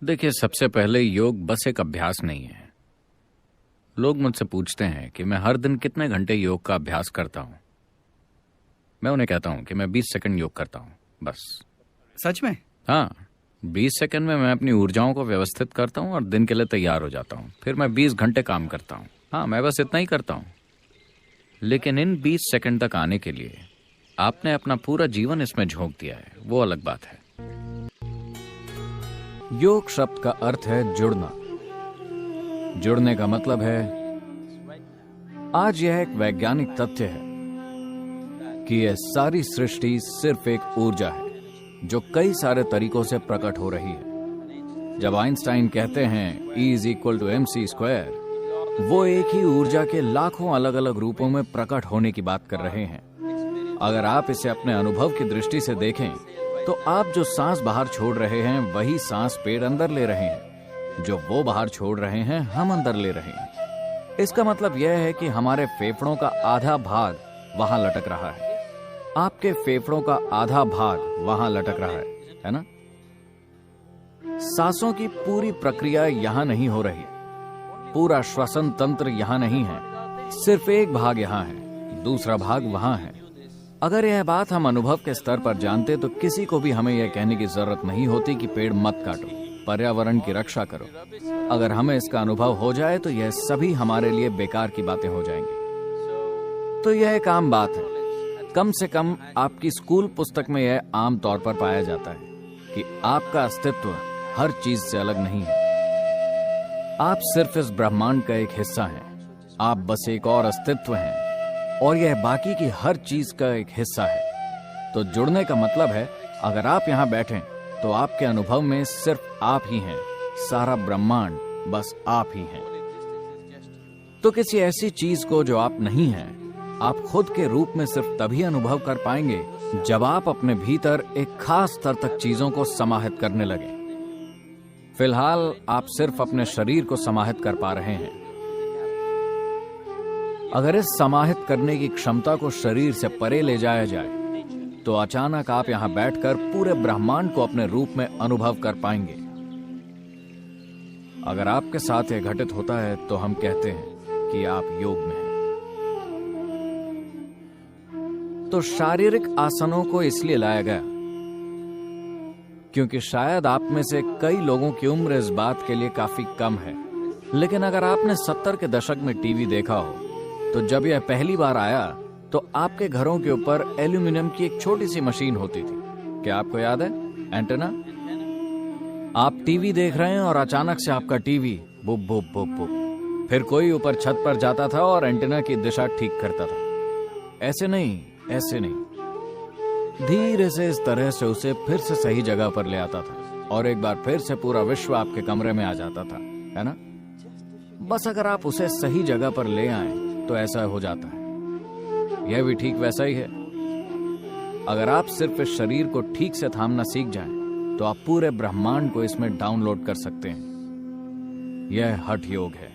देखिए, सबसे पहले योग बस एक अभ्यास नहीं है। लोग मुझसे पूछते हैं कि मैं हर दिन कितने घंटे योग का अभ्यास करता हूं। मैं उन्हें कहता हूं कि मैं 20 सेकंड योग करता हूं, बस। सच में? हाँ, 20 सेकंड में मैं अपनी ऊर्जाओं को व्यवस्थित करता हूं और दिन के लिए तैयार हो जाता हूं। फिर मैं 20 घंटे काम करता हूं। हाँ, मैं बस इतना ही करता हूं। लेकिन इन 20 सेकंड तक आने के लिए आपने अपना पूरा जीवन इसमें झोंक दिया है, वो अलग बात है। योग शब्द का अर्थ है जुड़ना। जुड़ने का मतलब है, आज यह एक वैज्ञानिक तथ्य है कि यह सारी सृष्टि सिर्फ एक ऊर्जा है जो कई सारे तरीकों से प्रकट हो रही है। जब आइंस्टाइन कहते हैं E=mc², वो एक ही ऊर्जा के लाखों अलग अलग रूपों में प्रकट होने की बात कर रहे हैं। अगर आप इसे अपने अनुभव की दृष्टि से देखें तो आप जो सांस बाहर छोड़ रहे हैं वही सांस पेड़ अंदर ले रहे हैं। जो वो बाहर छोड़ रहे हैं हम अंदर ले रहे हैं। इसका मतलब यह है कि हमारे फेफड़ों का आधा भाग वहां लटक रहा है। आपके फेफड़ों का आधा भाग वहां लटक रहा है ना? सांसों की पूरी प्रक्रिया यहां नहीं हो रही। पूरा श्वसन तंत्र यहां नहीं है। सिर्फ एक भाग यहां है, दूसरा भाग वहां है। अगर यह बात हम अनुभव के स्तर पर जानते तो किसी को भी हमें यह कहने की जरूरत नहीं होती कि पेड़ मत काटो, पर्यावरण की रक्षा करो। अगर हमें इसका अनुभव हो जाए तो यह सभी हमारे लिए बेकार की बातें हो जाएंगी। तो यह एक आम बात है। कम से कम आपकी स्कूल पुस्तक में यह आम तौर पर पाया जाता है कि आपका अस्तित्व हर चीज से अलग नहीं है। आप सिर्फ इस ब्रह्मांड का एक हिस्सा हैं। आप बस एक और अस्तित्व हैं और यह बाकी की हर चीज का एक हिस्सा है। तो जुड़ने का मतलब है, अगर आप यहां बैठें तो आपके अनुभव में सिर्फ आप ही हैं। सारा ब्रह्मांड बस आप ही हैं। तो किसी ऐसी चीज को जो आप नहीं हैं, आप खुद के रूप में सिर्फ तभी अनुभव कर पाएंगे जब आप अपने भीतर एक खास स्तर तक चीजों को समाहित करने लगे। फिलहाल आप सिर्फ अपने शरीर को समाहित कर पा रहे हैं। अगर इस समाहित करने की क्षमता को शरीर से परे ले जाया जाए तो अचानक आप यहां बैठकर पूरे ब्रह्मांड को अपने रूप में अनुभव कर पाएंगे। अगर आपके साथ यह घटित होता है तो हम कहते हैं कि आप योग में हैं। तो शारीरिक आसनों को इसलिए लाया गया क्योंकि शायद आप में से कई लोगों की उम्र इस बात के लिए काफी कम है। लेकिन अगर आपने 70 के दशक में टीवी देखा हो तो जब यह पहली बार आया तो आपके घरों के ऊपर एल्यूमिनियम की एक छोटी सी मशीन होती थी। क्या आपको याद है? एंटेना। आप टीवी देख रहे हैं और अचानक से आपका टीवी बुप बुप बुप बुप, फिर कोई ऊपर छत पर जाता था और एंटेना की दिशा ठीक करता था। ऐसे नहीं, ऐसे नहीं, धीरे से इस तरह से उसे फिर से सही जगह पर ले आता था और एक बार फिर से पूरा विश्व आपके कमरे में आ जाता था, है ना? बस अगर आप उसे सही जगह पर ले आए तो ऐसा हो जाता है। यह भी ठीक वैसा ही है। अगर आप सिर्फ इस शरीर को ठीक से थामना सीख जाएं, तो आप पूरे ब्रह्मांड को इसमें डाउनलोड कर सकते हैं। यह हठ योग है।